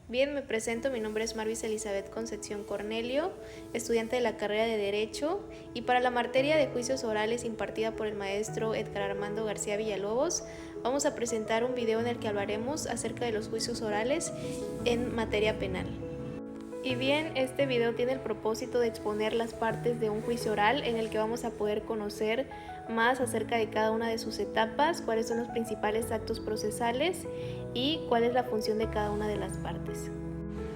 Bien, me presento, mi nombre es Marvis Elizabeth Concepción Cornelio, estudiante de la carrera de Derecho, y para la materia de juicios orales impartida por el maestro Edgar Armando García Villalobos, vamos a presentar un video en el que hablaremos acerca de los juicios orales en materia penal. Y bien, este video tiene el propósito de exponer las partes de un juicio oral en el que vamos a poder conocer más acerca de cada una de sus etapas, cuáles son los principales actos procesales y cuál es la función de cada una de las partes.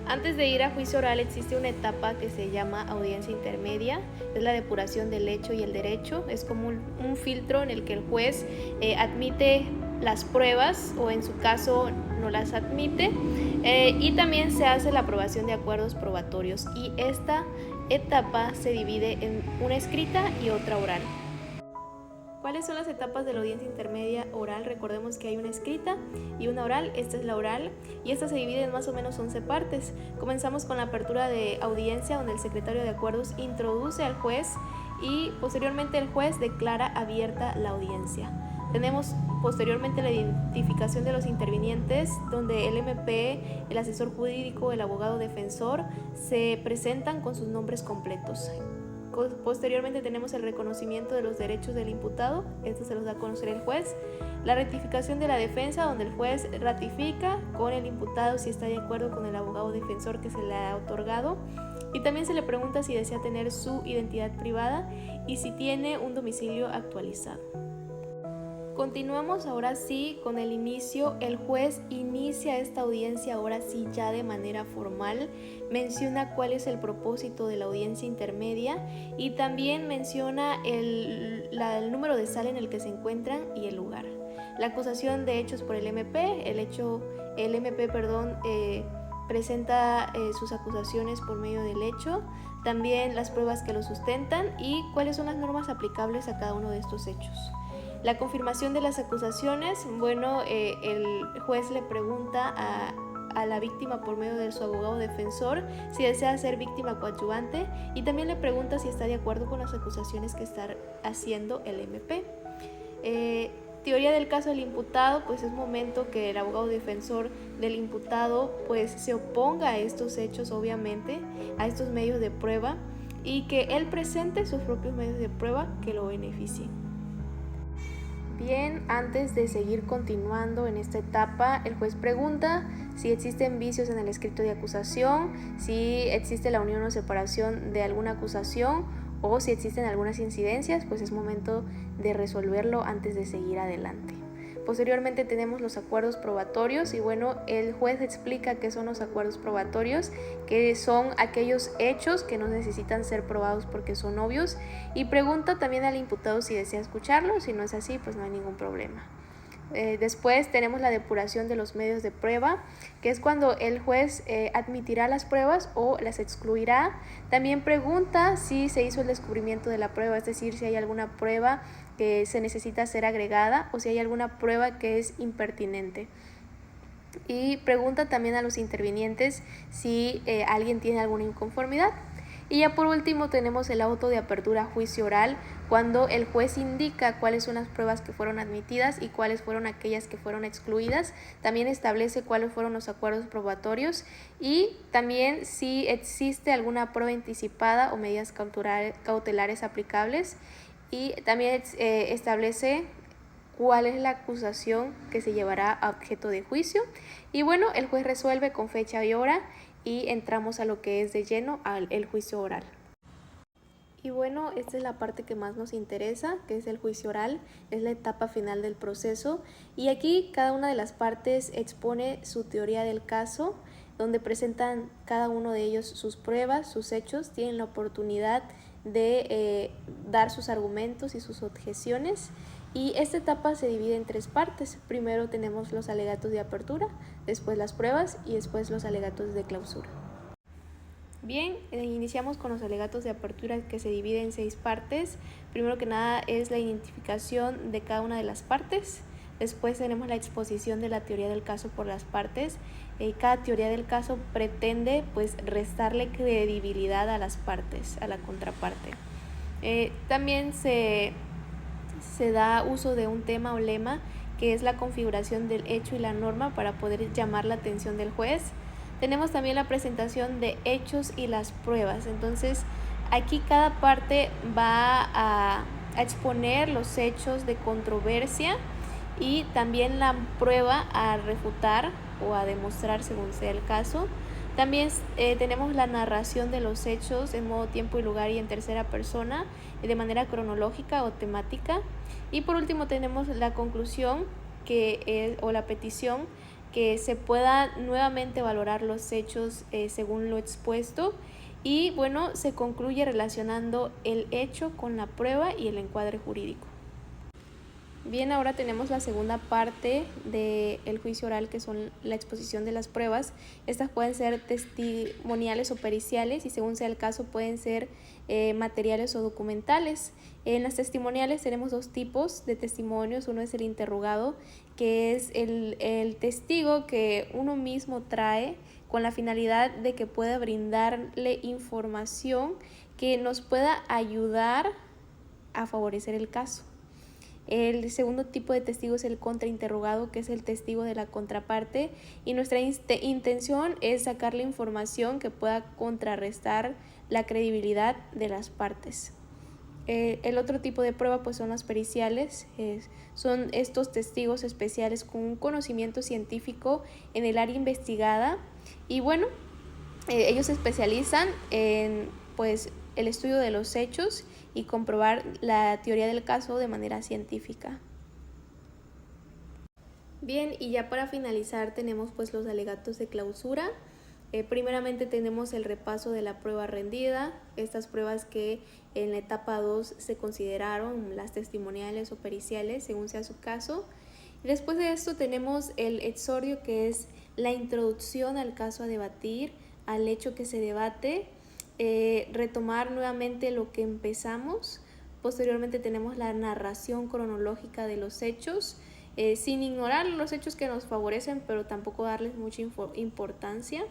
Antes de ir a juicio oral existe una etapa que se llama audiencia intermedia, es la depuración del hecho y el derecho, es como un filtro en el que el juez admite las pruebas o en su caso no las admite y también se hace la aprobación de acuerdos probatorios y esta etapa se divide en una escrita y otra oral. ¿Cuáles son las etapas de la audiencia intermedia oral? Recordemos que hay una escrita y una oral, esta es la oral y esta se divide en más o menos 11 partes. Comenzamos con la apertura de audiencia donde el secretario de acuerdos introduce al juez y posteriormente el juez declara abierta la audiencia. Tenemos posteriormente la identificación de los intervinientes donde el MP, el asesor jurídico, el abogado defensor se presentan con sus nombres completos. Posteriormente tenemos el reconocimiento de los derechos del imputado, esto se los da a conocer el juez, la rectificación de la defensa donde el juez ratifica con el imputado si está de acuerdo con el abogado defensor que se le ha otorgado y también se le pregunta si desea tener su identidad privada y si tiene un domicilio actualizado. Continuamos ahora sí con el inicio. El juez inicia esta audiencia ahora sí ya de manera formal, menciona cuál es el propósito de la audiencia intermedia y también menciona el número de sala en el que se encuentran y el lugar. La acusación de hechos por el MP, el MP presenta sus acusaciones por medio del hecho, también las pruebas que lo sustentan y cuáles son las normas aplicables a cada uno de estos hechos. La confirmación de las acusaciones, el juez le pregunta a la víctima por medio de su abogado defensor si desea ser víctima coadyuvante y también le pregunta si está de acuerdo con las acusaciones que está haciendo el MP. Teoría del caso del imputado, pues es momento que el abogado defensor del imputado pues se oponga a estos hechos, obviamente, a estos medios de prueba y que él presente sus propios medios de prueba que lo beneficien. Bien, antes de seguir continuando en esta etapa, el juez pregunta si existen vicios en el escrito de acusación, si existe la unión o separación de alguna acusación o si existen algunas incidencias, pues es momento de resolverlo antes de seguir adelante. Posteriormente tenemos los acuerdos probatorios y el juez explica qué son los acuerdos probatorios, que son aquellos hechos que no necesitan ser probados porque son obvios y pregunta también al imputado si desea escucharlo, si no es así pues no hay ningún problema. Después tenemos la depuración de los medios de prueba, que es cuando el juez admitirá las pruebas o las excluirá. También pregunta si se hizo el descubrimiento de la prueba, es decir, si hay alguna prueba que se necesita ser agregada o si hay alguna prueba que es impertinente. Y pregunta también a los intervinientes si alguien tiene alguna inconformidad. Y ya por último tenemos el auto de apertura a juicio oral, cuando el juez indica cuáles son las pruebas que fueron admitidas y cuáles fueron aquellas que fueron excluidas. También establece cuáles fueron los acuerdos probatorios y también si existe alguna prueba anticipada o medidas cautelares aplicables. Y también establece cuál es la acusación que se llevará a objeto de juicio. Y el juez resuelve con fecha y hora y entramos a lo que es de lleno al juicio oral. Y esta es la parte que más nos interesa, que es el juicio oral, es la etapa final del proceso y aquí cada una de las partes expone su teoría del caso, donde presentan cada uno de ellos sus pruebas, sus hechos, tienen la oportunidad de dar sus argumentos y sus objeciones. Y esta etapa se divide en 3 partes. Primero tenemos los alegatos de apertura, después las pruebas y después los alegatos de clausura. Bien, iniciamos con los alegatos de apertura que se dividen en 6 partes. Primero que nada es la identificación de cada una de las partes. Después tenemos la exposición de la teoría del caso por las partes. Cada teoría del caso pretende restarle credibilidad a las partes, a la contraparte. También se da uso de un tema o lema que es la configuración del hecho y la norma para poder llamar la atención del juez. tenemos también la presentación de hechos y las pruebas. Entonces, aquí cada parte va a exponer los hechos de controversia y también la prueba a refutar o a demostrar según sea el caso. También tenemos la narración de los hechos en modo tiempo y lugar y en tercera persona, de manera cronológica o temática. Y por último tenemos la conclusión o la petición, que se pueda nuevamente valorar los hechos según lo expuesto. Y bueno, se concluye relacionando el hecho con la prueba y el encuadre jurídico. Bien, ahora tenemos la segunda parte del juicio oral, que son la exposición de las pruebas. Estas pueden ser testimoniales o periciales y según sea el caso pueden ser materiales o documentales. En las testimoniales tenemos dos tipos de testimonios. Uno es el interrogado, que es el testigo que uno mismo trae con la finalidad de que pueda brindarle información que nos pueda ayudar a favorecer el caso. El segundo tipo de testigo es el contrainterrogado, que es el testigo de la contraparte, y nuestra intención es sacar la información que pueda contrarrestar la credibilidad de las partes. El otro tipo de prueba pues son las periciales. Son estos testigos especiales con un conocimiento científico en el área investigada y bueno, ellos se especializan en pues el estudio de los hechos y comprobar la teoría del caso de manera científica. Bien, y ya para finalizar tenemos pues los alegatos de clausura. Primeramente tenemos el repaso de la prueba rendida, estas pruebas que en la etapa 2 se consideraron las testimoniales o periciales según sea su caso. Y después de esto tenemos el exordio, que es la introducción al caso a debatir, al hecho que se debate, retomar nuevamente lo que empezamos. Posteriormente tenemos la narración cronológica de los hechos, sin ignorar los hechos que nos favorecen, pero tampoco darles mucha importancia.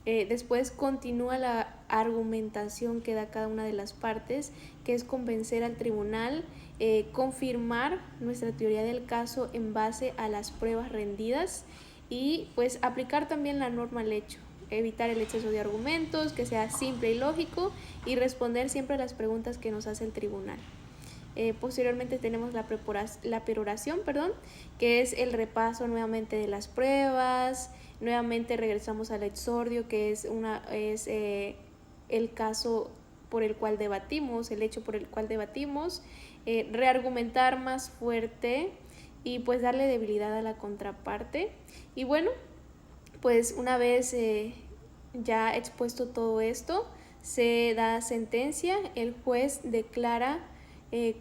Después continúa la argumentación que da cada una de las partes, que es convencer al tribunal, confirmar nuestra teoría del caso en base a las pruebas rendidas y pues aplicar también la norma al hecho, evitar el exceso de argumentos, que sea simple y lógico y responder siempre a las preguntas que nos hace el tribunal. Posteriormente tenemos la peroración, que es el repaso nuevamente de las pruebas. Nuevamente regresamos al exordio, que es el caso por el cual debatimos, el hecho por el cual debatimos, reargumentar más fuerte y pues darle debilidad a la contraparte. Y bueno, pues una vez ya expuesto todo esto, se da sentencia, el juez declara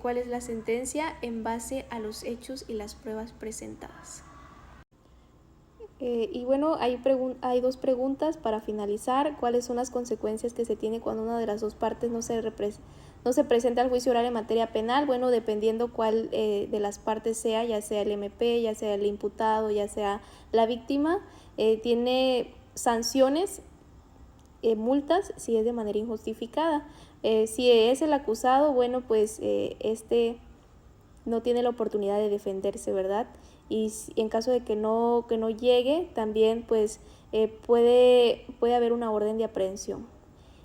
cuál es la sentencia en base a los hechos y las pruebas presentadas. Y bueno, hay dos preguntas para finalizar. ¿Cuáles son las consecuencias que se tiene cuando una de las dos partes no se presenta al juicio oral en materia penal? Bueno, dependiendo cuál de las partes sea, ya sea el MP, ya sea el imputado, ya sea la víctima, tiene sanciones, multas si es de manera injustificada. Si es el acusado, bueno, pues este no tiene la oportunidad de defenderse, ¿verdad? Y en caso de que no llegue, también pues puede haber una orden de aprehensión.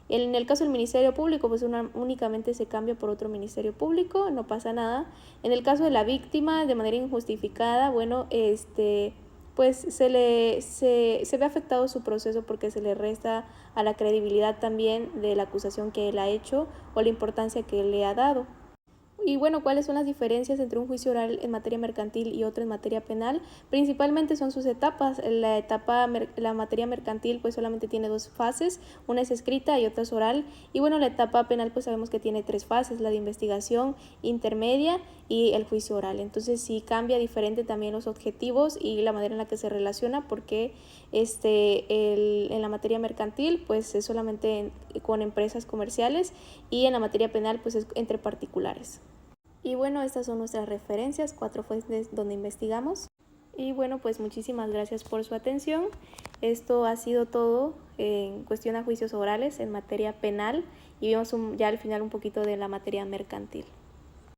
En el caso del Ministerio Público, pues únicamente se cambia por otro Ministerio Público, no pasa nada. En el caso de la víctima, de manera injustificada, bueno, pues se ve afectado su proceso porque se le resta a la credibilidad también de la acusación que él ha hecho o la importancia que él le ha dado. Y bueno, ¿cuáles son las diferencias entre un juicio oral en materia mercantil y otro en materia penal? Principalmente son sus etapas. La materia mercantil pues solamente tiene dos fases, una es escrita y otra es oral. Y bueno, la etapa penal pues sabemos que tiene tres fases, la de investigación, intermedia y el juicio oral. Entonces sí cambia diferente también los objetivos y la manera en la que se relaciona, porque en la materia mercantil pues es solamente con empresas comerciales y en la materia penal pues es entre particulares. Y bueno, estas son nuestras referencias, 4 fuentes donde investigamos. Y bueno, pues muchísimas gracias por su atención. Esto ha sido todo en cuestión a juicios orales en materia penal y vimos ya al final un poquito de la materia mercantil.